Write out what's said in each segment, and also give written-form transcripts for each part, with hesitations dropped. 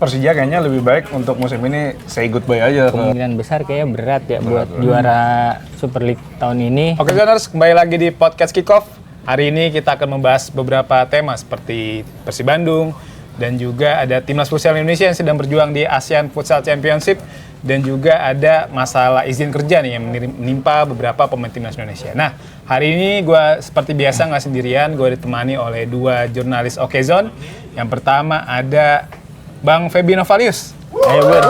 Persija kayaknya lebih baik untuk musim ini say goodbye aja. Kemungkinan besar kayaknya berat ya buat juara Super League tahun ini. Oke Gunners, kembali lagi di podcast Kickoff. Hari ini kita akan membahas beberapa tema seperti Persib Bandung dan juga ada Timnas Futsal Indonesia yang sedang berjuang di ASEAN Futsal Championship dan juga ada masalah izin kerja nih yang menimpa beberapa pemain Timnas Indonesia. Nah, hari ini gue seperti biasa nggak sendirian, gue ditemani oleh dua jurnalis Okezone. Yang pertama ada Bang Feby Novalius. Ayo Bur.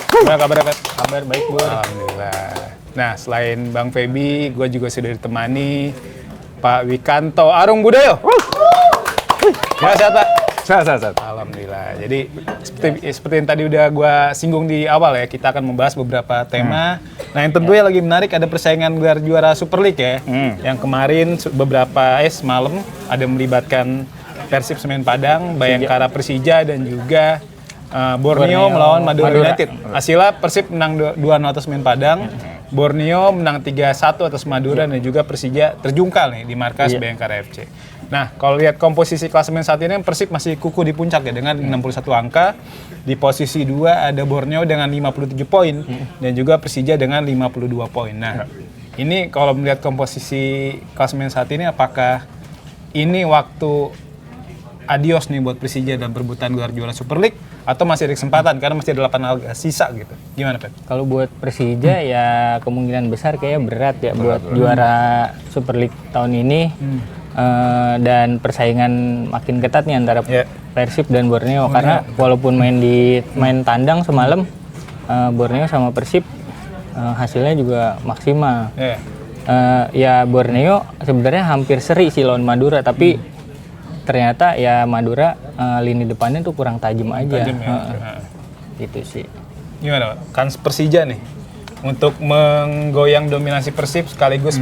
Gimana kabarnya, Fet? Kabar baik Bur. Alhamdulillah. Nah, selain Bang Feby, gue juga sudah ditemani Pak Wikanto Arung Budoyo. Gimana sehat, Pak? Sehat. Alhamdulillah. Jadi seperti yang tadi udah gue singgung di awal ya, kita akan membahas beberapa tema. Nah, yang tentunya lagi menarik ada persaingan gelar juara Super League ya. Yang kemarin beberapa semalam ada melibatkan Persib Semen Padang, Bayangkara Persija dan juga Borneo melawan Madura United. Hasilnya Persib menang 2-0 atas Semen Padang, Borneo menang 3-1 atas Madura dan juga Persija terjungkal nih di markas Bayangkara FC. Nah, kalau lihat komposisi klasemen saat ini Persib masih kukuh di puncak ya dengan 61 angka. Di posisi 2 ada Borneo dengan 57 poin dan juga Persija dengan 52 poin. Nah, ini kalau melihat komposisi klasemen saat ini apakah ini waktu adios nih buat Persija dan perebutan gelar juara Super League atau masih ada kesempatan karena masih ada 8 laga sisa gitu. Gimana, Pep? Kalau buat Persija ya kemungkinan besar kayaknya berat ya buat juara Super League tahun ini. Dan persaingan makin ketat nih antara Persib dan Borneo karena walaupun main tandang semalam Borneo sama Persib hasilnya juga maksimal. Ya Borneo sebenarnya hampir seri sih lawan Madura tapi ternyata ya Madura lini depannya tuh kurang tajam aja. Gitu sih. Gimana, Pak? Kans Persija nih untuk menggoyang dominasi Persib sekaligus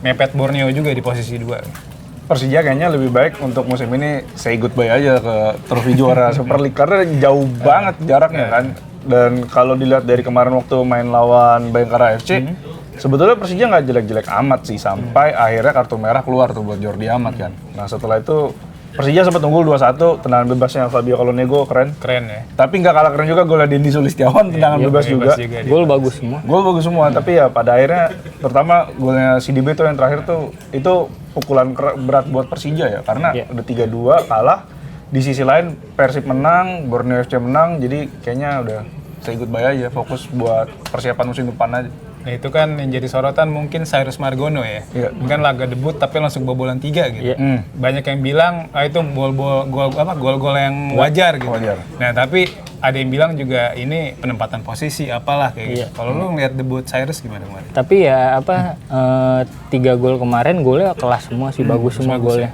mepet Borneo juga di posisi 2. Persija kayaknya lebih baik untuk musim ini say goodbye aja ke trofi juara Super League karena jauh banget jaraknya kan. Dan kalau dilihat dari kemarin waktu main lawan Bayangkara FC, sebetulnya Persija nggak jelek-jelek amat sih sampai akhirnya kartu merah keluar tuh buat Jordi Amat kan. Nah setelah itu Persija sempat unggul 2-1, tendangan bebasnya Fabio Calonego keren ya. Tapi nggak kalah keren juga golnya Dendi Sulistiawan, tendangan bebas juga. Gol bagus semua. Gol bagus semua, tapi ya pada akhirnya terutama golnya CDB tuh yang terakhir tuh itu pukulan berat buat Persija ya karena udah 3-2 kalah. Di sisi lain Persib menang, Borneo FC menang, jadi kayaknya udah say goodbye aja, fokus buat persiapan musim depan aja. Nah itu kan yang jadi sorotan mungkin Cyrus Margono ya. Bukan laga debut tapi langsung bobolan 3 gitu. Banyak yang bilang itu gol-gol yang wajar gitu. Nah tapi ada yang bilang juga ini penempatan posisi apalah kayak gitu. Kalau lu ngeliat debut Cyrus gimana kemarin? Tapi ya 3 gol kemarin golnya kelas semua sih, bagus semua golnya.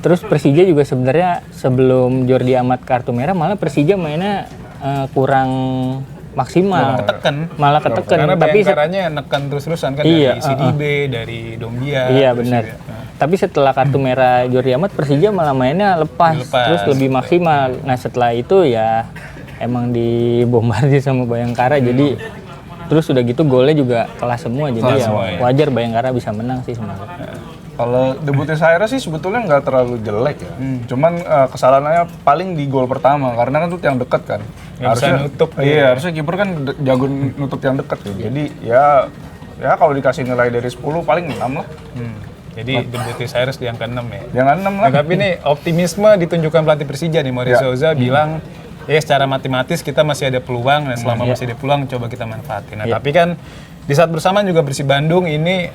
Terus Persija juga sebenarnya sebelum Jordi Amat kartu merah malah Persija mainnya kurang maksimal. Malah ketekan. Karena Bayangkaranya neken terus-terusan kan dari CDB, dari Dombia. Iya benar. Tapi setelah kartu merah Jordi Amat Persija malah mainnya lepas. Terus lebih maksimal. Nah setelah itu ya emang dibombardir sama Bayangkara jadi terus udah gitu golnya juga kelas semua jadi wajar Bayangkara bisa menang sih sebenarnya. Kalau debutnya Cyrus sih sebetulnya nggak terlalu jelek ya. Cuman kesalahannya paling di gol pertama karena kan tuh yang dekat kan. Harusnya nutup. Iya, harusnya kiper kan jago nutup yang dekat tuh. Jadi ya kalau dikasih nilai dari 10 paling 6 lah. Jadi debutnya Cyrus di angka 6 ya. Di angka 6 lah. Nah, tapi nih optimisme ditunjukkan pelatih Persija nih Mauricio Souza bilang ya secara matematis kita masih ada peluang dan selama masih ada peluang coba kita manfaatin. Nah, tapi kan di saat bersamaan juga Persib Bandung ini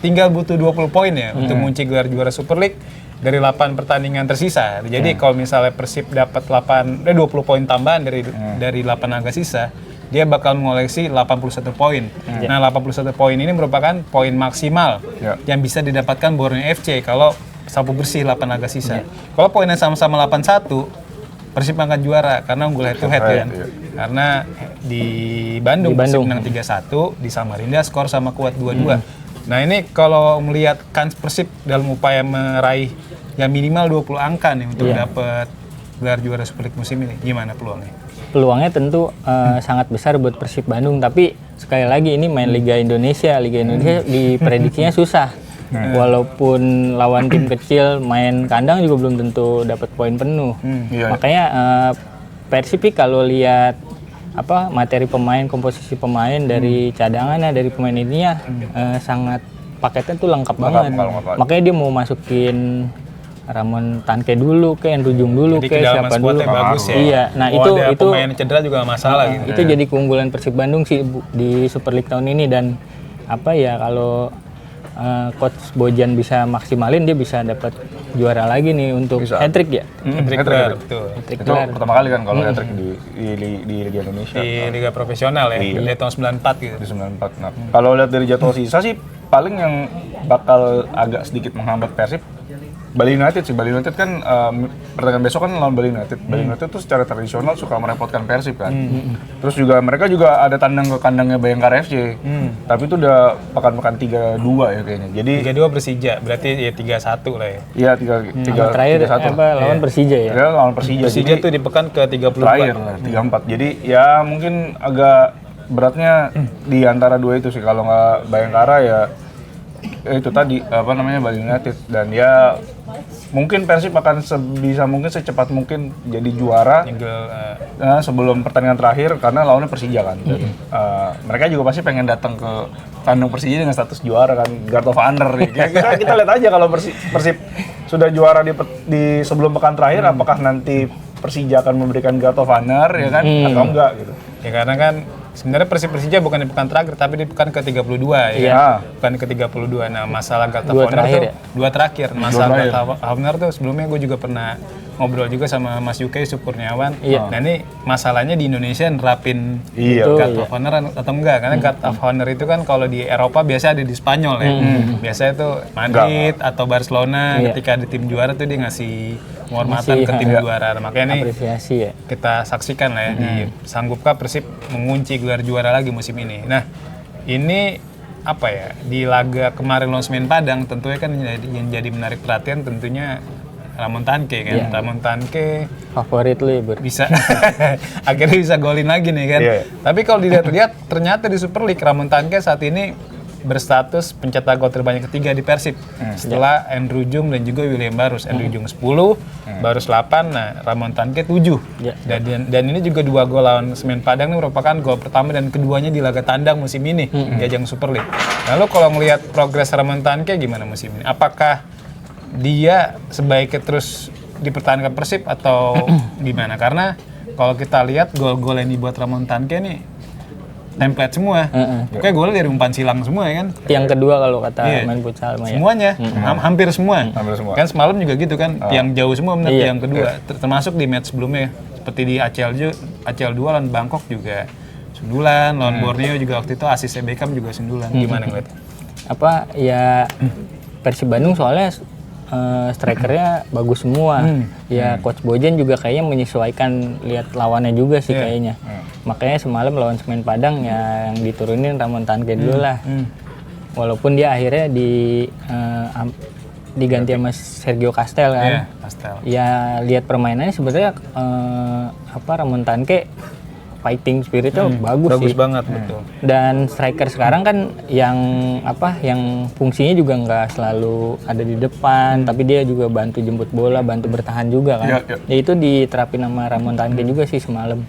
tinggal butuh 20 poin ya untuk mengunci gelar juara Super League dari 8 pertandingan tersisa. Jadi kalau misalnya Persib dapat 20 poin tambahan dari 8 laga sisa, dia bakal mengoleksi 81 poin. Nah, 81 poin ini merupakan poin maksimal yang bisa didapatkan Borneo FC kalau sapu bersih 8 laga sisa. Kalau poinnya sama-sama 81, Persib angkat juara karena unggul head to head kan. Karena di Bandung Persib menang 3-1, di Samarinda skor sama kuat 2-2. Nah, ini kalau melihat kans Persib dalam upaya meraih yang minimal 20 angka nih untuk dapat gelar juara Super League musim ini, gimana peluangnya? Peluangnya tentu sangat besar buat Persib Bandung, tapi sekali lagi ini main Liga Indonesia. Liga Indonesia diprediksinya susah. Walaupun lawan tim kecil main kandang juga belum tentu dapat poin penuh. Iya. Makanya Persib kalau lihat materi pemain, komposisi pemain dari cadangannya, dari pemain ininya sangat paketnya tuh lengkap banget. lengkap. Makanya dia mau masukin Ramon Tanke dulu, Endru Jung dulu, Jadi kedalaman siapa dulu. squadnya bagus ya. Iya, nah Mau itu ada pemain cedera juga nggak masalah gitu. itu jadi keunggulan Persib Bandung sih di Super League tahun ini. Dan kalau Coach Bojan bisa maksimalin, dia bisa dapat juara lagi nih untuk hat-trick ya. Hat-trick Hat-trick. gelar, betul. Hat-trick Itu gelar. pertama kali kan kalau hat-trick di Liga Indonesia. Di Liga Profesional ya, Iya. dari tahun 94 gitu. Di 94. Nah, kalau lihat dari jadwal sisa sih paling yang bakal agak sedikit menghambat Persib Bali United sih. Bali United kan pertandingan besok kan lawan Bali United. Bali United tuh secara tradisional suka merepotkan Persib kan. Terus juga mereka juga ada tandang ke kandangnya Bayangkara FC. Tapi itu udah pekan-pekan 3-2 ya kayaknya. Jadi 3-2 Persija, berarti ya 3-1 lah ya. iya 3 Terakhir 3-1. lawan Persija ya. Ya lawan Persija. Persija tuh di pekan ke-34. Terakhir lah 3-4. Jadi ya mungkin agak beratnya di antara dua itu sih. Kalau nggak Bayangkara ya itu tadi Bali United. Dan ya mungkin Persib akan sebisa mungkin secepat mungkin jadi juara sebelum pertandingan terakhir karena lawannya Persija kan. Dan, mereka juga pasti pengen datang ke kandang Persija dengan status juara kan, guard of honor. Kira-kira kita lihat aja kalau Persib sudah juara di sebelum pekan terakhir, apakah nanti Persija akan memberikan guard of honor ya kan atau enggak gitu. Ya karena kan sebenarnya Persija bukan di pekan terakhir tapi di pekan ke-32 ya. Iya. Pekan ke-32. Nah, masalah guard of Dua honor terakhir tuh ya? dua terakhir. Masalah guard of honor tuh sebelumnya gue juga pernah ngobrol juga sama Mas Yuke Sukurniawan. Iya. Nah, ini masalahnya di Indonesia nerapin Iya. guard of honor atau enggak? Karena guard of honor itu kan kalau di Eropa biasa ada di Spanyol ya. Biasanya tuh Madrid atau Barcelona ketika di tim juara tuh dia ngasih penghormatan ke tim juara. Makanya nih Apresiasi ya. kita saksikan lah ya di sanggupkah Persib mengunci gelar juara lagi musim ini. Nah, ini di laga kemarin lawan Semen Padang tentunya kan yang jadi menarik perhatian tentunya Ramon Tanke kan. Ramon Tanke Favorit lu ya, Bur. bisa akhirnya bisa golin lagi nih kan. Iya. Tapi kalau dilihat ternyata di Super League Ramon Tanke saat ini berstatus pencetak gol terbanyak ketiga di Persib setelah Endru Jung dan juga William Barus. Endru Jung 10, Barus 8, nah Ramon Tanke 7. Ya. Dan ini juga 2 gol lawan Semen Padang ini merupakan gol pertama dan keduanya di laga tandang musim ini di ajang Super League. Lalu kalau ngelihat progres Ramon Tanke gimana musim ini? Apakah dia sebaiknya terus dipertahankan Persib atau gimana? Karena kalau kita lihat gol-gol yang dibuat Ramon Tanke nih template semua. Pokoknya golnya dari umpan silang semua ya kan. Yang kedua kalau kata Iya. main futsal mah ya. Semuanya, hampir semua. Hampir semua. Kan semalam juga gitu kan, tiang jauh semua benar Iya. tiang kedua. Termasuk di match sebelumnya, seperti di ACL 2 lawan Bangkok juga sundulan, lawan Borneo juga waktu itu asisnya Beckham juga sundulan. Gimana ngeliat? Persib Bandung soalnya strikernya bagus semua. Ya Coach Bojan juga kayaknya menyesuaikan lihat lawannya juga sih kayaknya. Makanya semalam lawan Semen Padang ya yang diturunin Ramon Tanke dulu lah. Walaupun dia akhirnya diganti sama Sergio Castel kan. Iya, Pastel. Ya lihat permainannya sebenarnya Ramon Tanke fighting spiritnya bagus sih. banget, betul. Dan striker sekarang kan yang fungsinya juga nggak selalu ada di depan, tapi dia juga bantu jemput bola, bantu bertahan juga kan. Iya. Ya itu diterapin sama Ramon Tanke juga sih semalam.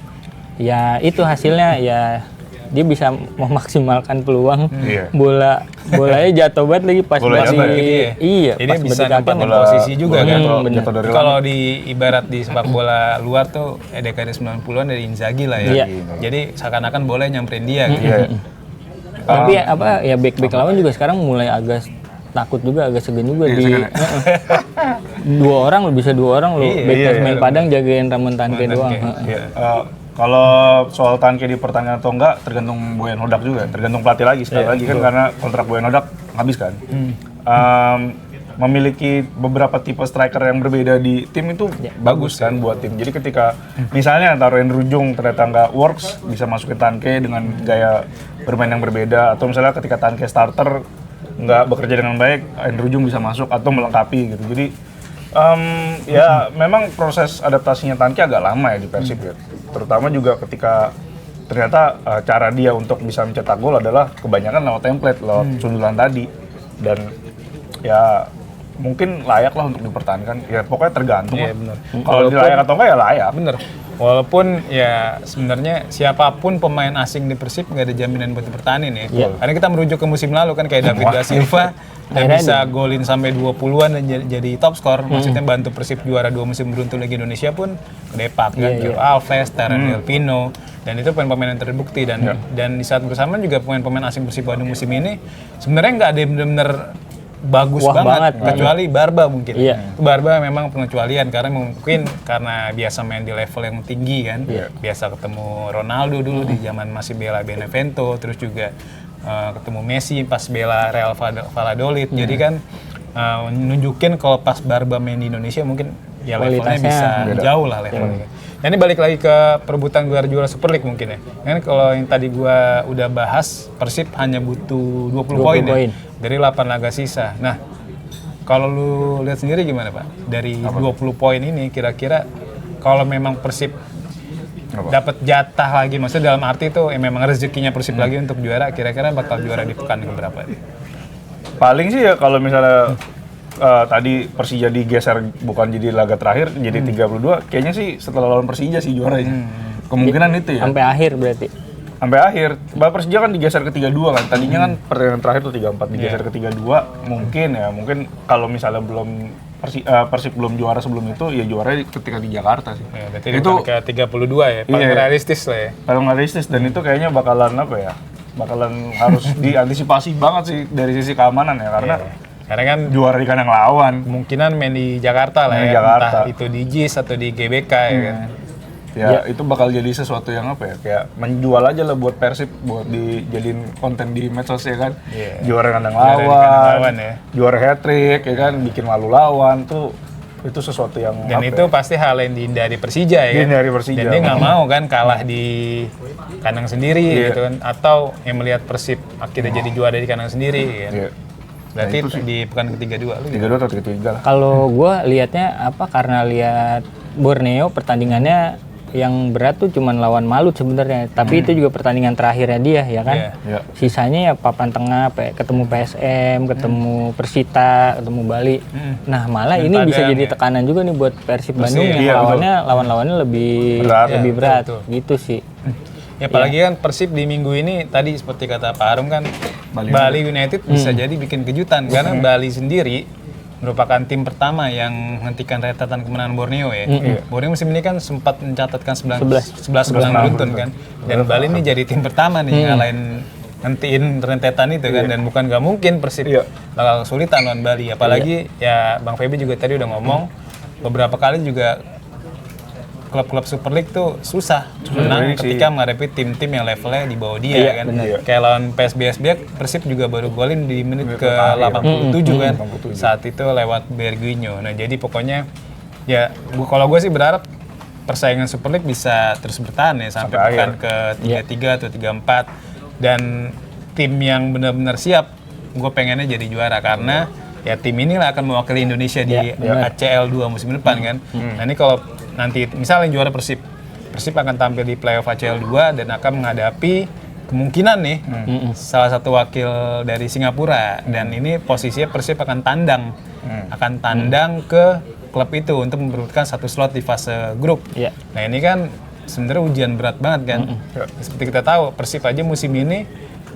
Ya itu hasilnya ya dia bisa memaksimalkan peluang Iya. bolanya jatuh banget lagi pas Bola di jatuh ya? iya Jadi pas bisa berdekatan dapat sama- posisi juga kan. Jatuh dari Kalau di ibarat di sepak bola luar tuh dekade 90-an dari Inzaghi lah ya. Iya. Jadi seakan-akan bola nyamperin dia gitu. Iya. Tapi back lawan juga sekarang mulai agak takut juga, agak segan juga dua orang lo backnya Semen Padang jagain Ramon Tanke doang. Iya. Kalau soal Tanke di pertandingan atau enggak tergantung Boyan Hodak juga, tergantung pelatih lagi sekali lagi kan karena kontrak Boyan Hodak habis kan. Memiliki beberapa tipe striker yang berbeda di tim itu bagus kan buat tim. Jadi ketika misalnya taruh Endru Jung ternyata nggak works, bisa masukin Tanke dengan gaya bermain yang berbeda, atau misalnya ketika Tanke starter nggak bekerja dengan baik, Endru Jung bisa masuk atau melengkapi gitu. Jadi ya memang proses adaptasinya Tanke agak lama ya di Persib ya. Terutama juga ketika ternyata cara dia untuk bisa mencetak gol adalah kebanyakan lewat template, lewat sundulan tadi. Dan ya mungkin layak lah untuk dipertahankan. Ya pokoknya tergantung. Iya, lah. bener. Kalau layak atau enggak ya layak. Bener. Walaupun ya sebenarnya siapapun pemain asing di Persib nggak ada jaminan buat dipertahanin ya. Karena kita merujuk ke musim lalu kan kayak David da Silva yang bisa golin sampai 20-an dan jadi top skor. Maksudnya bantu Persib juara 2 musim beruntun Liga Indonesia pun ke Depak kan. Joe Alves, Terren Del Pino, dan itu pemain-pemain yang terbukti dan di saat bersamaan juga pemain-pemain asing Persib Bandung musim ini sebenarnya nggak ada yang benar-benar bagus banget. Kecuali Barba mungkin. Barba memang pengecualian karena mungkin karena biasa main di level yang tinggi kan. Biasa ketemu Ronaldo dulu di zaman masih bela Benevento, terus juga ketemu Messi pas bela Real Valladolid. Jadi kan nunjukin kalau pas Barba main di Indonesia mungkin ya levelnya bisa jauh lah levelnya. Nah, ini balik lagi ke perebutan gelar juara Super League mungkin ya. Kan kalau yang tadi gua udah bahas, Persib hanya butuh 20 poin ya, dari 8 laga sisa. Nah, kalau lu lihat sendiri gimana Pak? Dari 20 poin ini kira-kira kalau memang Persib dapat jatah lagi, maksudnya dalam arti itu memang rezekinya Persib lagi untuk juara, kira-kira bakal juara di pekan keberapa? Paling sih ya kalau misalnya tadi Persija digeser bukan jadi laga terakhir jadi 32, kayaknya sih setelah lawan Persija sih juaranya. Kemungkinan itu ya. Sampai akhir berarti. Sampai akhir. Persija kan digeser ke 32 kan. Tadinya kan pertandingan terakhir tuh 34 digeser ke 32. Mungkin kalau misalnya belum Persib belum juara sebelum itu ya juara ketika di Jakarta sih. Ya, berarti itu ke 32 ya. Paling realistis lah ya. Paling realistis dan itu kayaknya bakalan bakalan harus diantisipasi banget sih dari sisi keamanan ya karena kan juara di kandang lawan. Kemungkinan main di Jakarta lah ya, entah itu di JIS atau di GBK ya kan. Ya itu bakal jadi sesuatu yang kayak menjual aja lah buat Persib, buat dijadiin konten di medsos ya kan. Juara kandang lawan ya. Juara hat-trick ya kan, bikin malu lawan itu sesuatu yang dan itu pasti hal yang dihindari Persija ya kan. Dihindari Persija. Dan dia nggak mau kan kalah di kandang sendiri gitu kan, atau yang melihat Persib akhirnya jadi juara di kandang sendiri ya kan. Berarti nah, di pekan ke-32 lu 32 atau 33 lah. Kalau gua lihatnya karena lihat Borneo pertandingannya yang berat tuh cuman lawan Malut sebenarnya, tapi itu juga pertandingan terakhirnya dia ya kan. Sisanya ya papan tengah, ketemu PSM, ketemu Persita, ketemu Bali. Nah, malah ini bisa jadi tekanan juga nih buat Persib Bandung yang lawan-lawannya lebih berat gitu sih. Ya apalagi kan Persib di minggu ini tadi seperti kata Pak Arum kan Bali United bisa jadi bikin kejutan karena Bali sendiri merupakan tim pertama yang menghentikan rentetan kemenangan Borneo ya. Borneo musim ini kan sempat mencatatkan 11 beruntun kan. Dan Bali ini jadi tim pertama nih ngalahin hentiin rentetan itu kan, dan bukan gak mungkin Persib bakal kesulitan lawan Bali. Apalagi ya Bang Feby juga tadi udah ngomong beberapa kali juga klub-klub Super League tuh susah menang ketika menghadapi tim-tim yang levelnya di bawah dia kan. Kayak lawan PSBS Persib juga baru golin di menit ke 87 kan. Saat itu lewat Berguinho. Nah jadi pokoknya ya kalau gue sih berharap persaingan Super League bisa terus bertahan ya sampai pekan ke 33 atau 34, dan tim yang benar-benar siap gue pengennya jadi juara karena ya tim inilah akan mewakili Indonesia di ACL 2 musim depan kan. Nah ini kalau nanti misalnya juara Persib akan tampil di playoff ACL 2 dan akan menghadapi kemungkinan nih salah satu wakil dari Singapura, dan ini posisinya Persib akan tandang ke klub itu untuk memperebutkan satu slot di fase grup. Nah ini kan sebenarnya ujian berat banget kan. Seperti kita tahu Persib aja musim ini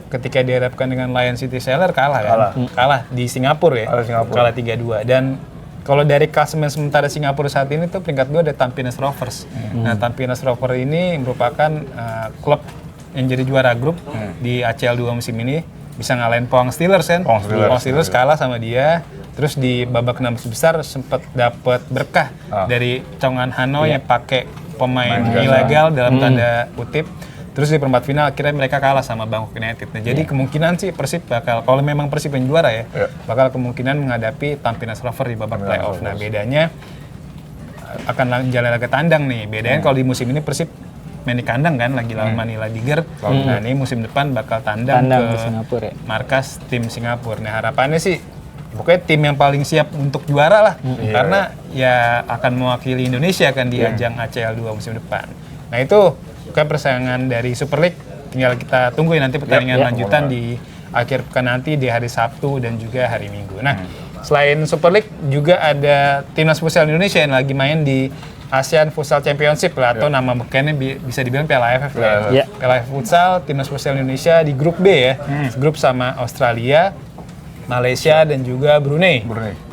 ketika dihadapkan dengan Lion City Sailor kalah di Singapura ya. Kalah 3-2. Dan kalau dari klasemen sementara Singapura saat ini tuh peringkat 2 ada Tampines Rovers. Nah, Tampines Rovers ini merupakan klub yang jadi juara grup di ACL 2 musim ini, bisa ngalahin Pohang Steelers kan. Pohang Steelers kalah sama dia. Terus di babak 16 besar sempat dapat berkah dari Chong An Hanoi yang pakai pemain ilegal dalam tanda kutip. Terus di perempat final akhirnya mereka kalah sama Bangkok United. Nah, jadi kemungkinan sih Persib bakal, kalau memang Persib yang juara ya, bakal kemungkinan menghadapi Tampines Rovers di babak playoff. Nah, bedanya akan jalan laga tandang nih. Bedanya kalau di musim ini Persib main di kandang kan, lagi lawan Manila Tiger. Nah, ini musim depan bakal tandang ke Singapura, markas tim Singapura. Nah, harapannya sih pokoknya tim yang paling siap untuk juara lah. Karena ya akan mewakili Indonesia kan di ajang ACL 2 musim depan. Nah, itu bukan persaingan dari Super League, tinggal kita tungguin nanti pertandingan lanjutan di akhir pekan nanti di hari Sabtu dan juga hari Minggu. Nah, Selain Super League juga ada timnas futsal Indonesia yang lagi main di ASEAN Futsal Championship lah, atau nama bekennya bisa dibilang Piala AFF lah. Ya. Piala AFF Futsal, timnas futsal Indonesia di grup B ya. Grup sama Australia, Malaysia dan juga Brunei.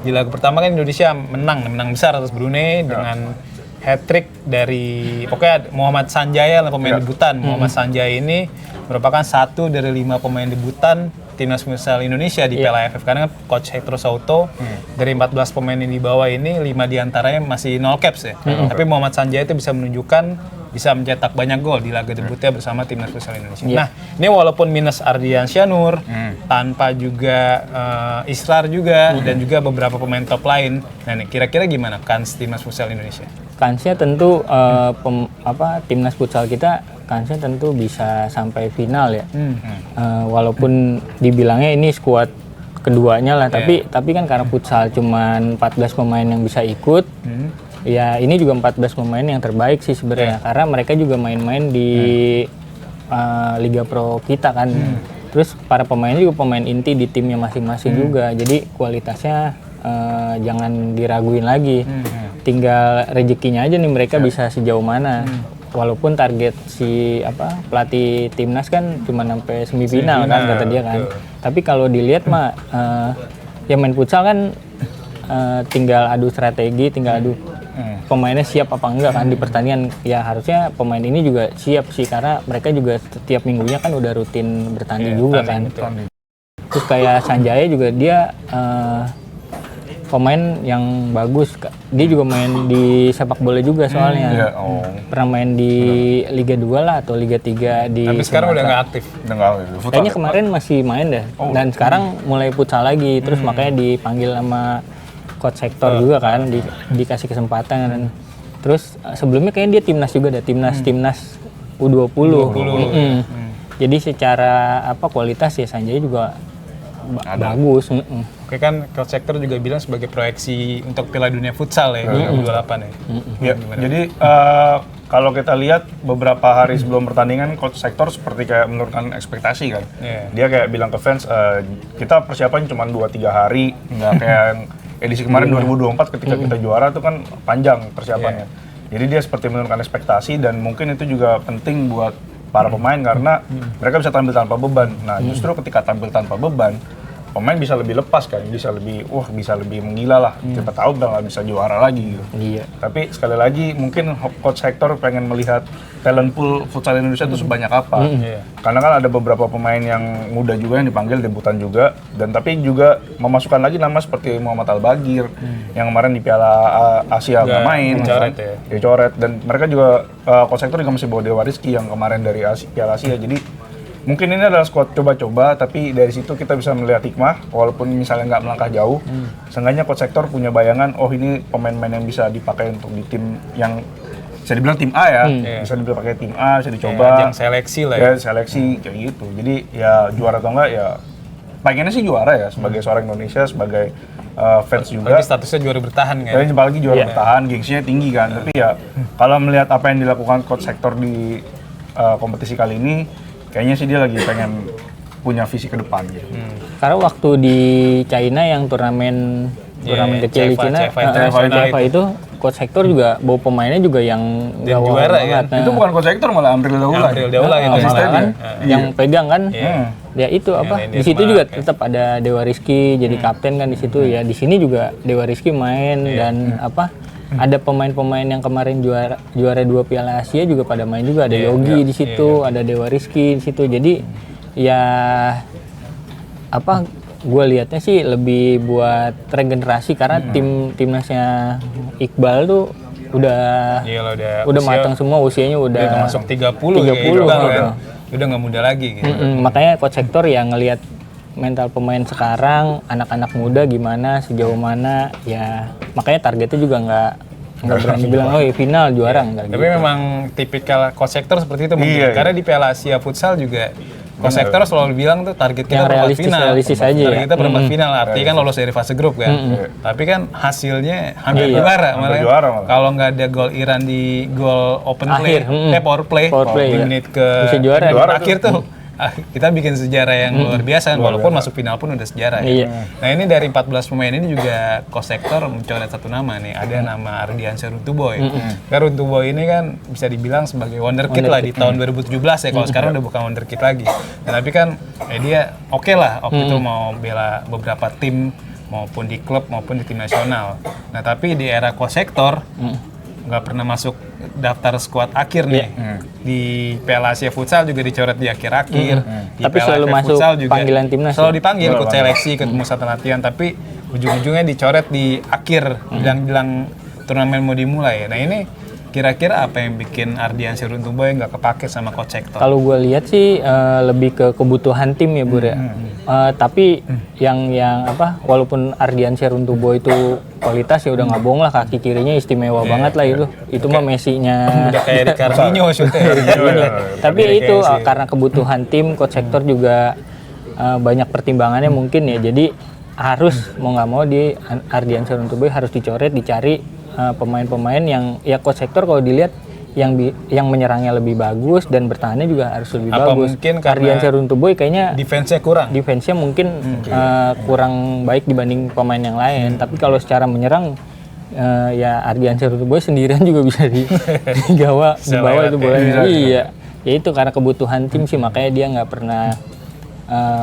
Di laga pertama kan Indonesia menang besar atas Brunei dengan hat-trick dari pokoknya Muhammad Sanjaya lah pemain debutan. Muhammad Sanjaya ini merupakan satu dari 5 pemain debutan timnas futsal Indonesia di Piala AFF, karena coach Hector Souto dari 14 pemain yang dibawa ini 5 diantaranya masih 0 caps ya. Tapi Muhammad Sanjaya itu bisa bisa mencetak banyak gol di laga debutnya bersama timnas futsal Indonesia. Nah, ini walaupun minus Ardian Syanur, tanpa juga Israr juga dan juga beberapa pemain top lain. Nah, nih kira-kira gimana kans timnas futsal Indonesia? Kansnya tentu timnas futsal kita kansnya tentu bisa sampai final ya. Walaupun dibilangnya ini skuad keduanya lah, tapi kan karena futsal cuman 14 pemain yang bisa ikut. Ya ini juga 14 pemain yang terbaik sih sebenarnya, karena mereka juga main-main di Liga Pro kita kan. Terus para pemainnya juga pemain inti di timnya masing-masing juga. Jadi kualitasnya jangan diraguin lagi. Tinggal rezekinya aja nih mereka bisa sejauh mana. Walaupun target si pelatih timnas kan cuma sampai semifinal kan kata dia kan. Tapi kalau dilihat mah ya main futsal kan tinggal adu strategi, tinggal adu pemainnya siap apa enggak kan di pertandingan. Ya harusnya pemain ini juga siap sih, karena mereka juga setiap minggunya kan udah rutin bertanding juga kan. Terus kayak Sanjaya juga dia pemain yang bagus. Dia juga main di sepak bola juga soalnya. Pernah main di Liga 2 lah atau Liga 3 di Tapi sekarang udah nggak aktif. Kayaknya kemarin masih main deh. Dan sekarang mulai futsal lagi. Terus makanya dipanggil sama coach Hector juga kan, dikasih kesempatan. Dan terus sebelumnya kayaknya dia timnas juga, timnas U20. Jadi secara kualitas ya Sanjaya juga bagus. Oke, kan coach Hector juga bilang sebagai proyeksi untuk Piala Dunia Futsal ya 2028 ya. Jadi kalau kita lihat beberapa hari sebelum pertandingan, coach Hector seperti kayak menurunkan ekspektasi kan. Dia kayak bilang ke fans, kita persiapan cuma 2-3 hari, nggak kayak edisi kemarin 2024 ketika kita juara itu kan panjang persiapannya. Jadi dia seperti menurunkan ekspektasi, dan mungkin itu juga penting buat para pemain karena mereka bisa tampil tanpa beban. Nah, justru ketika tampil tanpa beban, pemain bisa lebih lepas kan, bisa lebih menggila lah. Kita tahu udah nggak bisa juara lagi gitu. Tapi sekali lagi mungkin coach Hector pengen melihat talent pool futsal Indonesia itu sebanyak apa. Karena kan ada beberapa pemain yang muda juga yang dipanggil debutan juga, dan tapi juga memasukkan lagi nama seperti Muhammad Al-Bagir yang kemarin di Piala Asia nggak main, dicoret. Dan mereka juga coach Hector juga masih bawa Dewa Rizky yang kemarin dari Piala Asia. Jadi mungkin ini adalah squad coba-coba, tapi dari situ kita bisa melihat hikmah, walaupun misalnya nggak melangkah jauh, seenggaknya coach Hector punya bayangan, oh ini pemain-pemain yang bisa dipakai untuk di tim yang bisa dibilang tim A ya, bisa dipakai tim A, bisa dicoba. Yang seleksi lah ya. Seleksi kayak gitu. Jadi ya juara atau enggak ya, pengennya sih juara ya sebagai seorang Indonesia, sebagai fans juga. Tapi statusnya juara bertahan kan? Tapi apalagi juara bertahan, gengsinya tinggi kan. Tapi ya kalau melihat apa yang dilakukan coach Hector di kompetisi kali ini, kayaknya sih dia lagi pengen punya visi ke depan gitu. Karena waktu di China yang turnamen kecil di China, CFA itu coach Hector juga bawa pemainnya juga yang juara ya. Itu bukan coach Hector, malah Amril Daula. Yang pegang kan. Ya itu di situ juga tetap ada Dewa Rizky jadi kapten kan di situ ya. Di sini juga Dewa Rizky main dan ada pemain-pemain yang kemarin juara 2 Piala Asia juga pada main juga, ada Yogi di situ, ada Dewa Rizky di situ. Jadi ya gue lihatnya sih lebih buat regenerasi, karena timnasnya Iqbal tuh udah matang semua, usianya udah masuk 30 kan. Udah nggak muda lagi gitu. Makanya coach Hector ya ngelihat mental pemain sekarang, anak-anak muda gimana, sejauh mana, ya makanya targetnya juga nggak berani bilang final juara enggak. Tapi memang tipikal coach Hector seperti itu mungkin. Karena di Piala Asia Futsal juga coach Hector selalu bilang tuh target kita perempat final. Realistis aja. Target kita perempat final, artinya kan lolos dari fase grup kan. Tapi kan hasilnya hampir juara malah. Kalau nggak ada gol Iran di gol open play, power play di menit ke bisa juara. Akhir tuh kita bikin sejarah yang luar biasa kan, walaupun masuk final pun udah sejarah ya. Iya. Nah ini dari 14 pemain ini juga coach sektor mencoret satu nama nih, ada nama Ardiansyah Runtuboy. Karena Runtuboy ini kan bisa dibilang sebagai wonderkid lah di tahun 2017 ya, kalau sekarang udah bukan wonderkid lagi. Nah, tapi kan dia oke lah waktu itu mau bela beberapa tim maupun di klub maupun di tim nasional. Nah tapi di era coach sektor nggak pernah masuk daftar skuad akhir nih. Di Piala Asia Futsal juga dicoret di akhir-akhir. Di Tapi Piala selalu AFF masuk Futsal juga panggilan timnas selalu ya? dipanggil ikut seleksi, ikut pemusatan latihan, tapi ujung-ujungnya dicoret di akhir bilang turnamen mau dimulai. Nah ini kira-kira apa yang bikin Ardiansyah Runtuboy nggak kepake sama coach sektor? Kalau gue lihat sih lebih ke kebutuhan tim ya Bur ya. Tapi yang apa, walaupun Ardiansyah Runtuboy itu kualitas ya udah nggak bohong lah, kaki kirinya istimewa banget lah itu. Itu mah Messi-nya. Udah kayak Ricardinho shootnya. Tapi ya itu karena kebutuhan tim, coach sektor juga banyak pertimbangannya mungkin ya. Jadi harus mau nggak mau di Ardiansyah Runtuboy harus dicoret, dicari pemain-pemain yang ya coach sektor kalau dilihat yang menyerangnya lebih bagus dan bertahannya juga harus lebih Apa bagus. mungkin karena Ardiansyah Runtuboy kayaknya defense-nya kurang? defense-nya mungkin kurang baik dibanding pemain yang lain. Tapi kalau secara menyerang ya Ardiansyah Runtuboy sendirian juga bisa dibawa itu bolanya. Iya. Ya itu karena kebutuhan tim sih, makanya dia nggak pernah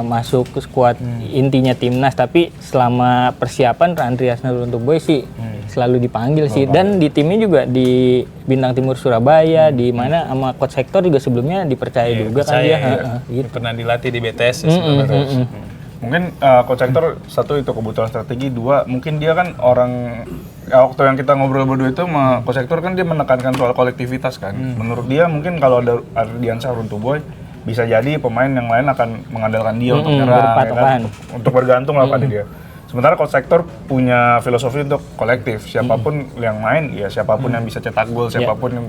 masuk ke skuad intinya timnas, tapi selama persiapan Ardiansyah Runtuboy sih selalu dipanggil sih. Dan di timnya juga di Bintang Timur Surabaya, di mana sama coach sektor juga sebelumnya dipercaya juga kan dia. Gitu. Pernah dilatih di BTS ya, Mungkin coach sektor satu itu kebutuhan strategi, dua mungkin dia kan orang waktu yang kita ngobrol berdua itu sama coach sektor kan dia menekankan soal kolektivitas kan. Menurut dia mungkin kalau ada Ardiansyah Runtuboy bisa jadi pemain yang lain akan mengandalkan dia untuk menyerang, ya kan? Untuk bergantung lah pada dia. Sementara coach sektor punya filosofi untuk kolektif, siapapun yang main, ya siapapun yang bisa cetak gol, siapapun yang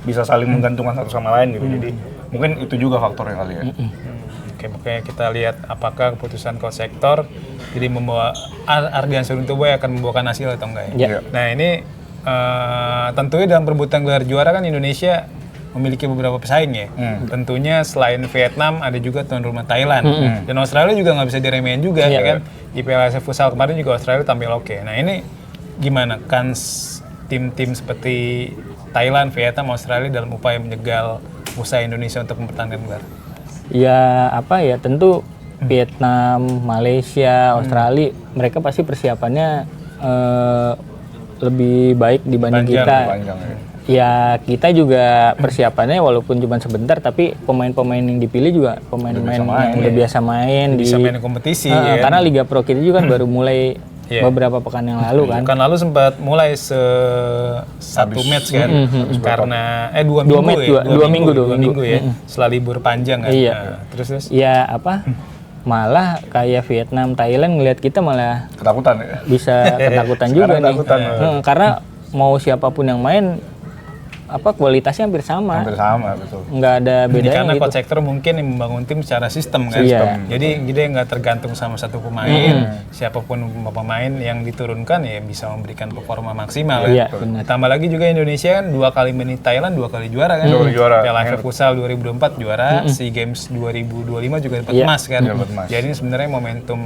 bisa saling menggantungkan satu sama lain gitu. Jadi mungkin itu juga faktornya kali ya. Oke, makanya kita lihat apakah keputusan coach sektor jadi membawa Ardiansyah Runtuboy akan membawakan hasil atau enggak ya. Nah ini tentunya dalam perebutan gelar juara kan Indonesia memiliki beberapa pesaing ya. Tentunya selain Vietnam ada juga tuan rumah Thailand. Dan Australia juga nggak bisa diremehin juga ya kan. Di Piala Asia Futsal kemarin juga Australia tampil oke. Nah ini gimana kans tim-tim seperti Thailand, Vietnam, Australia dalam upaya menjegal usaha Indonesia untuk mempertahankan gelar? Ya apa ya, tentu Vietnam, Malaysia, Australia mereka pasti persiapannya lebih baik dibanding kita. Ya kita juga persiapannya walaupun cuma sebentar, tapi pemain-pemain yang dipilih juga pemain-pemain yang udah biasa main bisa main kompetisi karena Liga Pro kita juga kan baru mulai beberapa pekan yang lalu kan. Pekan lalu sempat mulai satu match kan karena dua minggu ya setelah libur panjang kan. Iya. Terus ya apa malah kayak Vietnam, Thailand ngelihat kita malah Ketakutan ya. bisa ketakutan juga nih. Karena mau siapapun yang main apa kualitasnya hampir sama. Hampir sama, betul. Nggak ada bedanya karena gitu. coach sektor mungkin yang membangun tim secara sistem kan. Jadi dia nggak tergantung sama satu pemain. Siapapun pemain yang diturunkan ya bisa memberikan performa maksimal. Iya, Tambah lagi juga Indonesia kan 2 kali main Thailand, 2 kali juara kan. Piala AFF Futsal 2024 juara, SEA Games 2025 juga dapat emas kan. Jadi sebenarnya momentum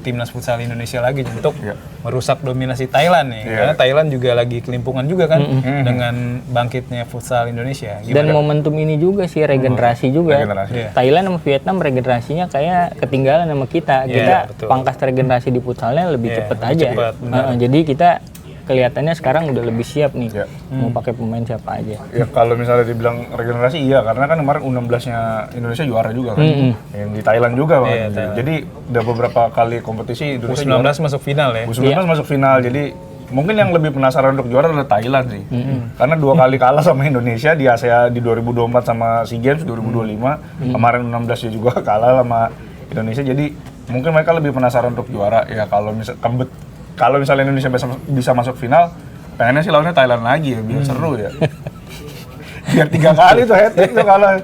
timnas futsal Indonesia lagi untuk merusak dominasi Thailand nih. Karena Thailand juga lagi kelimpungan juga kan dengan bangkitnya futsal Indonesia. Dan momentum ini juga sih regenerasi juga. Thailand sama Vietnam regenerasinya kayak ketinggalan sama kita. Kita pangkas regenerasi di futsalnya lebih cepet aja. Jadi kita kelihatannya sekarang udah lebih siap nih mau pakai pemain siapa aja. Ya kalau misalnya dibilang regenerasi iya, karena kan kemarin U16-nya Indonesia juara juga kan. Yang di Thailand juga kan. Jadi udah beberapa kali kompetisi Indonesia U19 masuk final ya. U19 masuk final. Jadi mungkin yang lebih penasaran untuk juara adalah Thailand sih. Karena 2 kali kalah sama Indonesia di Asia di 2024 sama SEA Games 2025. Kemarin U16 juga kalah sama Indonesia. Jadi mungkin mereka lebih penasaran untuk juara. Ya kalau misalnya Indonesia bisa masuk final, pengennya sih lawannya Thailand lagi ya, biar seru ya. Biar 3 kali tuh hat-trick tuh kalah.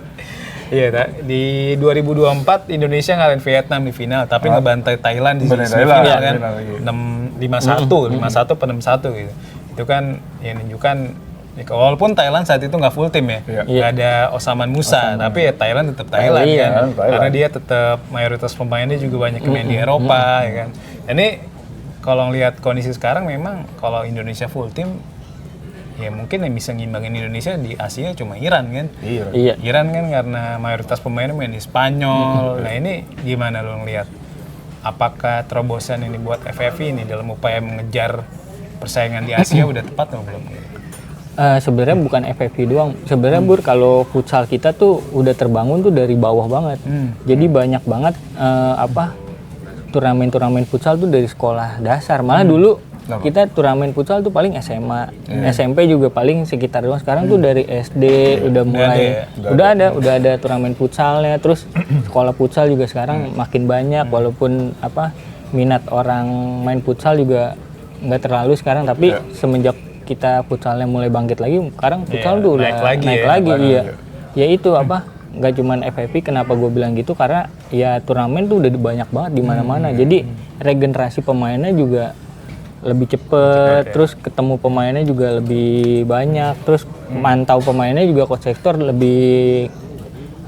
Iya, di 2024 Indonesia ngalahin Vietnam di final, tapi ngebantai Thailand di semifinal kan. 5-1 atau 6-1 gitu. Itu kan yang menunjukkan Walaupun Thailand saat itu nggak full tim ya, nggak ada Osaman Musa, tapi ya Thailand tetap Thailand kan, karena dia tetap mayoritas pemainnya juga banyak main di Eropa, ya kan. Ini kalau lihat kondisi sekarang memang kalau Indonesia full tim, ya mungkin yang bisa ngimbangin Indonesia di Asia cuma Iran kan. Iya. Iran kan karena mayoritas pemainnya main di Spanyol. Nah ini gimana lo ngelihat? Apakah terobosan ini buat FFV ini dalam upaya mengejar persaingan di Asia udah tepat atau belum? Sebenarnya bukan FFV doang. Sebenarnya Bur, kalau futsal kita tuh udah terbangun tuh dari bawah banget. Jadi banyak banget turnamen-turnamen futsal tuh dari sekolah dasar. Malah dulu kita turnamen futsal tuh paling SMA, SMP juga paling sekitar doang. Sekarang tuh dari SD udah mulai, udah ada turnamen futsalnya. Terus sekolah futsal juga sekarang makin banyak. Walaupun minat orang main futsal juga nggak terlalu sekarang. Tapi semenjak kita futsalnya mulai bangkit lagi, sekarang futsal tuh udah naik lagi. Iya. Ya itu nggak cuman FFV, kenapa gue bilang gitu, karena ya turnamen tuh udah banyak banget di mana-mana. Jadi regenerasi pemainnya juga lebih cepet, terus ketemu pemainnya juga lebih banyak, terus mantau pemainnya juga coach sektor lebih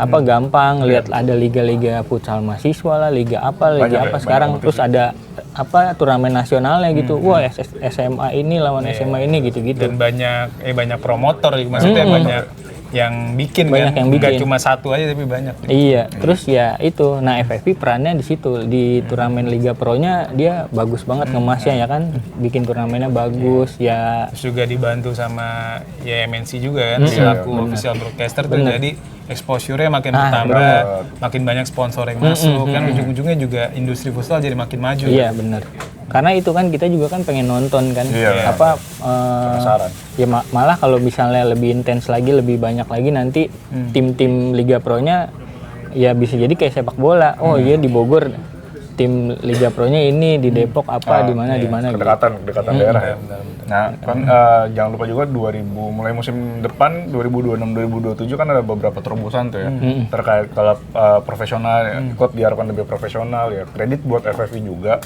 gampang lihat. Ada liga-liga futsal mahasiswa lah, liga apa sekarang, terus ada turnamen nasionalnya gitu. Wah, SMA ini lawan SMA ini gitu-gitu. Dan banyak promotor, maksudnya banyak yang bikin banyak kan, yang bikin. nggak cuma satu aja tapi banyak. Iya, terus ya itu. Nah, FFV perannya di situ, di turnamen Liga Pro-nya dia bagus banget ngemasnya ya kan, bikin turnamennya bagus ya. Terus juga dibantu sama ya MNC juga kan, selaku official broadcaster tuh, jadi exposure-nya makin bertambah, makin banyak sponsor yang masuk, kan ujung-ujungnya juga industri futsal jadi makin maju. Iya, benar. Karena itu kan kita juga kan pengen nonton kan, penasaran. Ya malah kalau misalnya lebih intens lagi, lebih banyak lagi nanti tim-tim Liga Pro-nya ya bisa jadi kayak sepak bola. Oh iya, di Bogor tim Liga Pro-nya ini, di Depok di mana kedekatan daerah ya. Nah, kan jangan lupa juga mulai musim depan 2026-2027 kan ada beberapa terobosan tuh ya, terkait kalau profesional, klub diharapkan lebih profesional ya, kredit buat FFV juga.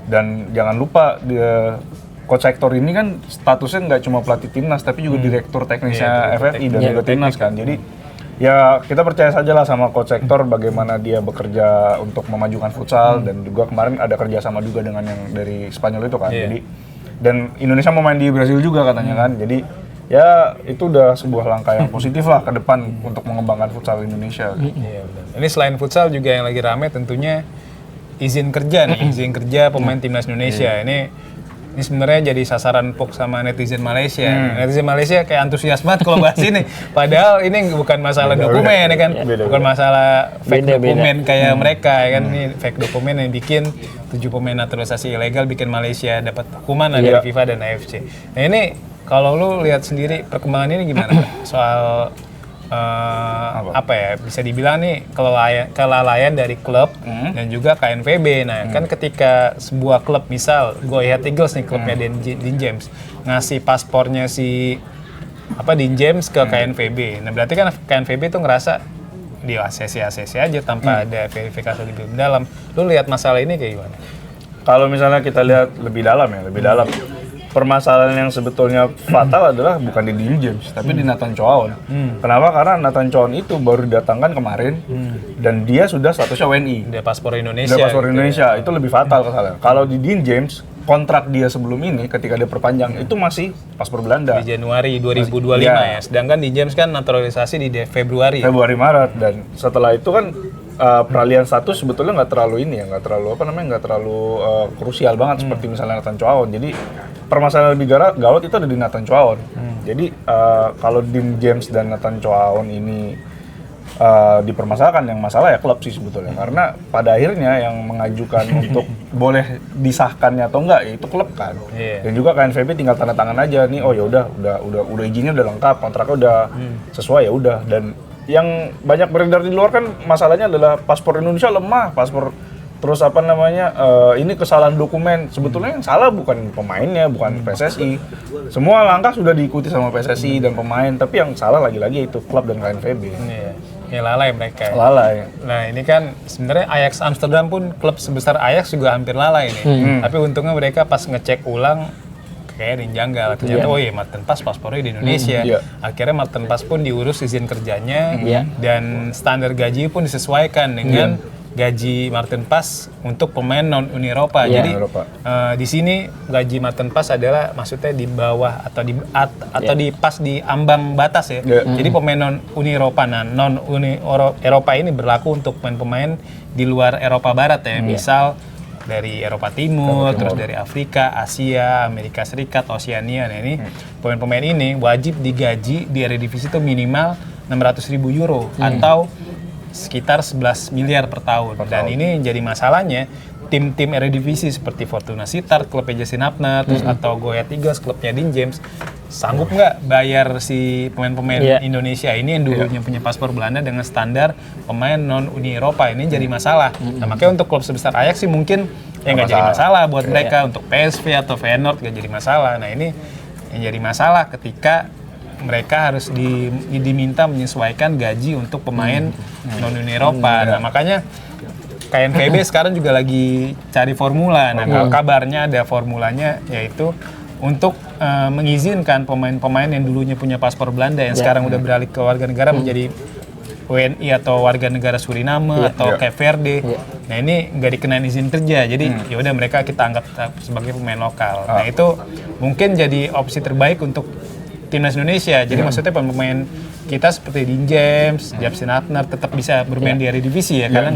Dan jangan lupa coach sektor ini kan statusnya nggak cuma pelatih timnas, tapi juga direktur teknisnya FFI dan juga timnas kan. Jadi ya kita percaya saja lah sama coach sektor bagaimana dia bekerja untuk memajukan futsal, dan juga kemarin ada kerjasama juga dengan yang dari Spanyol itu kan. Jadi dan Indonesia mau main di Brasil juga katanya kan. Jadi ya itu udah sebuah langkah yang positif lah ke depan untuk mengembangkan futsal Indonesia. Ini selain futsal juga yang lagi rame tentunya izin kerja pemain timnas Indonesia. Ini sebenarnya jadi sasaran empuk sama netizen Malaysia. Netizen Malaysia kayak antusias banget kalau bahas ini. Padahal ini bukan masalah dokumen ya kan, bukan masalah fake dokumen kayak mereka ya kan. Ini fake dokumen yang bikin 7 pemain naturalisasi ilegal, bikin Malaysia dapat hukuman dari FIFA dan AFC. Nah ini kalau lu lihat sendiri perkembangan ini gimana Pak? Soal bisa dibilang nih kelalaian dari klub dan juga KNVB. Nah kan ketika sebuah klub, misal Go Ahead Eagles nih, klubnya Dean James, ngasih paspornya si Dean James ke KNVB. Nah berarti kan KNVB tuh ngerasa di ACC aja tanpa ada verifikasi lebih dalam. Lu lihat masalah ini kayak gimana? Kalau misalnya kita lihat lebih dalam, permasalahan yang sebetulnya fatal adalah bukan di Dean James, tapi di Nathan Choaon. Kenapa? Karena Nathan Choaon itu baru didatangkan kemarin dan dia sudah statusnya WNI. Dia paspor Indonesia. Itu lebih fatal kesalahan. Kalau di Dean James, kontrak dia sebelum ini ketika dia perpanjang itu masih paspor Belanda. Di Januari 2025 ya. Sedangkan Dean James kan naturalisasi di Februari Maret, dan setelah itu kan peralihan status sebetulnya nggak terlalu krusial banget seperti misalnya Nathan Choaon. Jadi permasalahan lebih gawat itu ada di Nathan Choaon. Jadi kalau Dean James dan Nathan Choaon ini dipermasalahkan, yang masalah ya klub sih sebetulnya, karena pada akhirnya yang mengajukan untuk boleh disahkannya atau enggak ya itu klub kan. Dan juga KNVB tinggal tanda tangan aja nih, oh ya udah izinnya udah lengkap, kontraknya udah sesuai ya udah. Dan yang banyak beredar di luar kan masalahnya adalah paspor Indonesia lemah, terus ini kesalahan dokumen. Sebetulnya yang salah bukan pemainnya, bukan PSSI. Semua langkah sudah diikuti sama PSSI dan pemain, tapi yang salah lagi-lagi itu klub dan KNVB. Ya lalai mereka. Lalai. Nah ini kan sebenarnya Ajax Amsterdam pun klub sebesar Ajax juga hampir lalai nih. Tapi untungnya mereka pas ngecek ulang kayak ada yang janggal. Ternyata oh iya Martin Pass paspornya di Indonesia. Akhirnya Martin Pass pun diurus izin kerjanya dan standar gaji pun disesuaikan dengan gaji Martin Pass untuk pemain non Uni Eropa. Jadi di sini gaji Martin Pass adalah maksudnya di bawah atau di pas di ambang batas ya. Jadi pemain non Uni Eropa, nah non Uni Eropa ini berlaku untuk pemain-pemain di luar Eropa Barat ya. Misal dari Eropa Timur, terus dari Afrika, Asia, Amerika Serikat, Oseania. Nah ini pemain-pemain ini wajib digaji di Eredivisie itu minimal 600.000 euro atau sekitar 11 miliar per tahun. Dan ini jadi masalahnya tim-tim Eredivisie seperti Fortuna Sittard, klubnya Justin Hapner, terus atau Goyat Eagles, klubnya Dean James, sanggup nggak bayar si pemain-pemain Indonesia ini yang dulunya punya paspor Belanda dengan standar pemain non Uni Eropa. Ini jadi masalah. Nah, makanya untuk klub sebesar Ajax sih mungkin nggak jadi masalah buat mereka. Untuk PSV atau Feyenoord nggak jadi masalah. Nah ini yang jadi masalah ketika mereka harus diminta menyesuaikan gaji untuk pemain non-Uni Eropa. Nah, makanya KNVB sekarang juga lagi cari formula. Nah, kabarnya ada formulanya yaitu untuk mengizinkan pemain-pemain yang dulunya punya paspor Belanda yang sekarang udah beralih ke warga negara menjadi WNI atau warga negara Suriname atau Cape Verde. Nah, ini nggak dikenain izin kerja. Jadi ya udah mereka kita anggap sebagai pemain lokal. Nah, itu mungkin jadi opsi terbaik untuk timnas Indonesia. Jadi maksudnya pemain kita seperti Dean James, Justin Hapner tetap bisa bermain di Eredivisie ya karena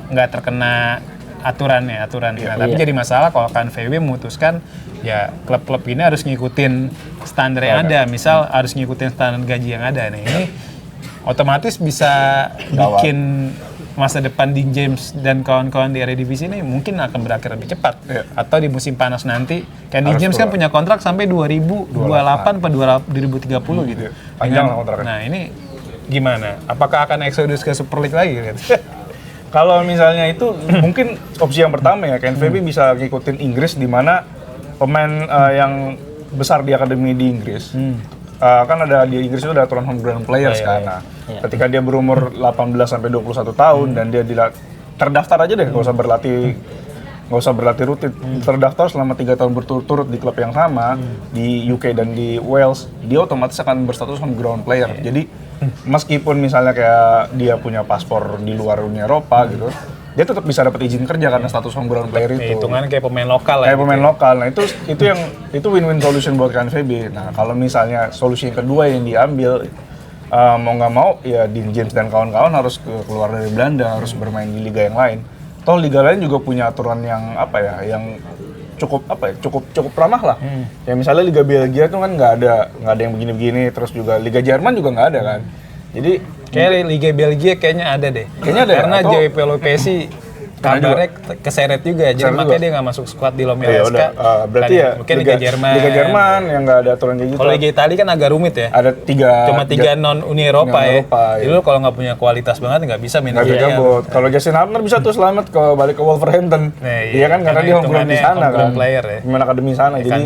nggak terkena aturannya. Nah, tapi jadi masalah kalau KNVB memutuskan ya klub-klub ini harus ngikutin standar yang ada. Misal harus ngikutin standar gaji yang ada. Nah, ini otomatis bisa bikin masa depan Dean James dan kawan-kawan di Eredivisie ini mungkin akan berakhir lebih cepat. Atau di musim panas nanti, kan Dean James kan punya kontrak sampai 2028 atau 2030 gitu. Panjang lah kontraknya. Nah ini gimana? Apakah akan exodus ke Super League lagi? Kalau misalnya itu mungkin opsi yang pertama ya, KNVB bisa ngikutin Inggris di mana pemain yang besar di akademi di Inggris. Kan ada di Inggris itu ada aturan homegrown players kan. Ketika dia berumur 18 sampai 21 tahun dan dia terdaftar aja deh, nggak usah berlatih rutin, terdaftar selama 3 tahun berturut-turut di klub yang sama di UK dan di Wales, dia otomatis akan berstatus homegrown player. Jadi meskipun misalnya kayak dia punya paspor di luar Uni Eropa gitu, dia tetap bisa dapat izin kerja karena status homegrown player itu. Hitungannya kayak pemain lokal kayak pemain lokal. Nah, itu win-win solution buat KNVB. Nah, kalau misalnya solusi yang kedua yang diambil mau nggak mau ya Dean James dan kawan-kawan harus keluar dari Belanda, harus bermain di liga yang lain. Toh liga lain juga punya aturan yang yang cukup ramah lah. Ya misalnya Liga Belgia tuh kan nggak ada yang begini-begini, terus juga Liga Jerman juga nggak ada kan. Jadi kayak Liga Belgia kayaknya ada deh. Kayaknya ada karena ya, JP Lopesi kabarnya keseret juga, jadi makanya dia nggak masuk skuad di Lomia SK. Berarti ya mungkin Liga Jerman yang nggak ada aturan kayak gitu. Kalau Liga Italia kan agak rumit ya. Ada cuma tiga non Uni Eropa ya. Jadi lu kalau nggak punya kualitas banget nggak bisa main Liga. Kalau Justin Hapner bisa tuh selamat balik ke Wolverhampton. Iya kan karena dia homegrown di sana kan. Player ya. Main akademi sana jadi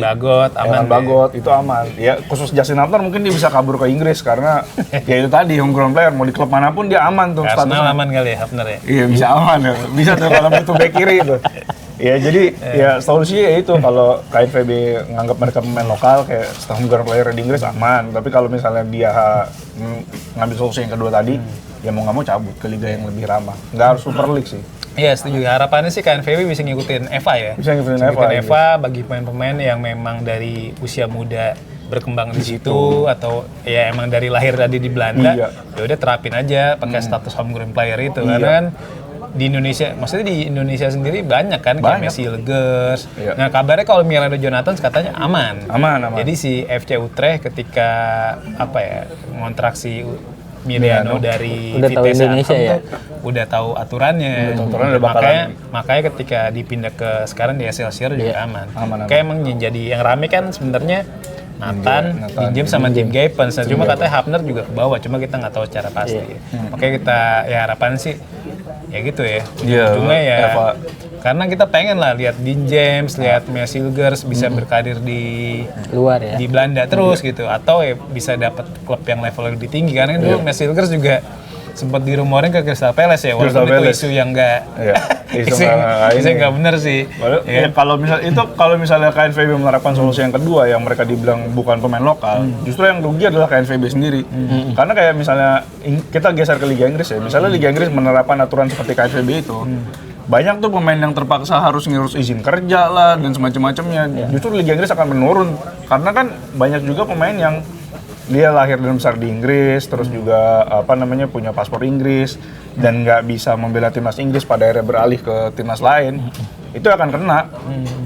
Bagot itu aman. Ya khusus Justin Hapner mungkin dia bisa kabur ke Inggris karena ya itu tadi homegrown player, mau di klub manapun dia aman tuh statusnya. Aman kali ya Hapner ya. Iya bisa aman ya. Bisa tuh kalau butuh back kiri itu. Ya jadi ya solusinya itu kalau KNVB nganggap mereka pemain lokal kayak homegrown player di Inggris aman, tapi kalau misalnya dia ngambil solusi yang kedua tadi ya mau nggak mau cabut ke liga yang lebih ramah, nggak harus Super League sih. Iya setuju, harapannya sih KNVB bisa ngikutin EVA ya. Bisa ngikutin EVA bagi pemain-pemain yang memang dari usia muda berkembang di situ atau ya emang dari lahir tadi di Belanda. Ya udah terapin aja pakai status homegrown player itu karena kan di Indonesia, maksudnya di Indonesia sendiri banyak kan kayak Messi Legers. Nah kabarnya kalau Miranda Jonathan katanya aman. Jadi si FC Utrecht ketika ngontrak si Miriano dari Vitesse Arnhem udah tahu aturannya. Makanya ketika dipindah ke sekarang di Excelsior juga aman. Kayak emang jadi yang rame kan sebenarnya Nathan, Dean James sama Jim Gavin. Cuma katanya Hapner juga ke bawah, cuma kita nggak tahu secara pasti. Makanya kita ya harapan sih ya gitu ya. Cuma ya karena kita pengen lah lihat Dean James, lihat Messi Legers bisa berkarir di luar ya. Di Belanda terus gitu, atau ya bisa dapat klub yang level lebih tinggi. Karena dulu Messi Legers juga sempat dirumorin ke Crystal Palace ya, walaupun itu isu yang nggak Itu nggak bener sih. Ya, kalau misalnya KNVB menerapkan solusi yang kedua yang mereka dibilang bukan pemain lokal, justru yang rugi adalah KNVB sendiri. Karena kayak misalnya kita geser ke Liga Inggris ya, misalnya Liga Inggris menerapkan aturan seperti KNVB itu, banyak tuh pemain yang terpaksa harus ngurus izin kerja lah dan semacam-macamnya. Justru Liga Inggris akan menurun karena kan banyak juga pemain yang dia lahir dan besar di Inggris, terus juga punya paspor Inggris dan nggak bisa membela timnas Inggris pada akhirnya beralih ke timnas lain, itu akan kena.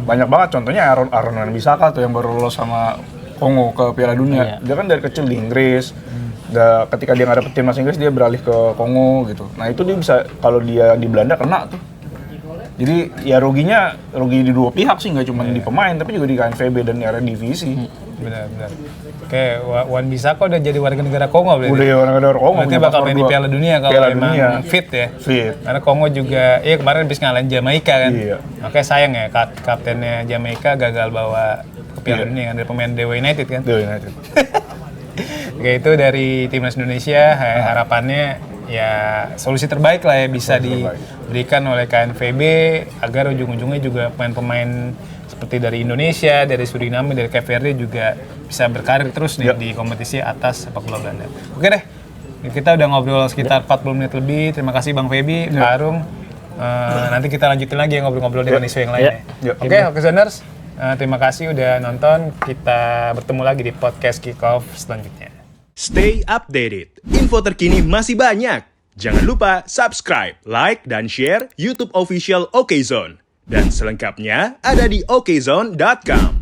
Banyak banget, contohnya Aaron Wan-Bissaka tuh yang baru lolos sama Kongo ke Piala Dunia. Dia kan dari kecil di Inggris, ketika dia nggak dapet timnas Inggris dia beralih ke Kongo gitu. Nah itu dia bisa, kalau dia di Belanda kena tuh. Jadi ya rugi di dua pihak sih, nggak cuma di pemain tapi juga di KNVB dan di area divisi. Benar. Oke, Wan-Bissaka udah jadi warga negara Kongo berarti. Udah warga negara Kongo. Berarti bakal main di Piala Dunia kalau memang fit ya. Fit. Karena Kongo juga, kemarin habis ngalahin Jamaika kan. Iya. Oke, sayang ya kaptennya Jamaika gagal bawa ke Piala Dunia kan, dari pemain Dewa United kan. Dewa United. Oke, itu dari timnas Indonesia, harapannya ya solusi terbaik lah ya bisa diberikan oleh KNVB agar ujung-ujungnya juga pemain-pemain seperti dari Indonesia, dari Suriname, dari Cape Verde juga bisa berkarir terus nih di kompetisi atas sepak bola Belanda. Oke deh, kita udah ngobrol sekitar 40 menit lebih. Terima kasih Bang Feby, Pak Arung. Nanti kita lanjutin lagi ya ngobrol-ngobrol dengan isu yang lainnya. Oke, Hokezoners, terima kasih udah nonton. Kita bertemu lagi di podcast Kickoff selanjutnya. Stay updated. Info terkini masih banyak. Jangan lupa subscribe, like, dan share YouTube official OKZone. Dan selengkapnya ada di okezone.com.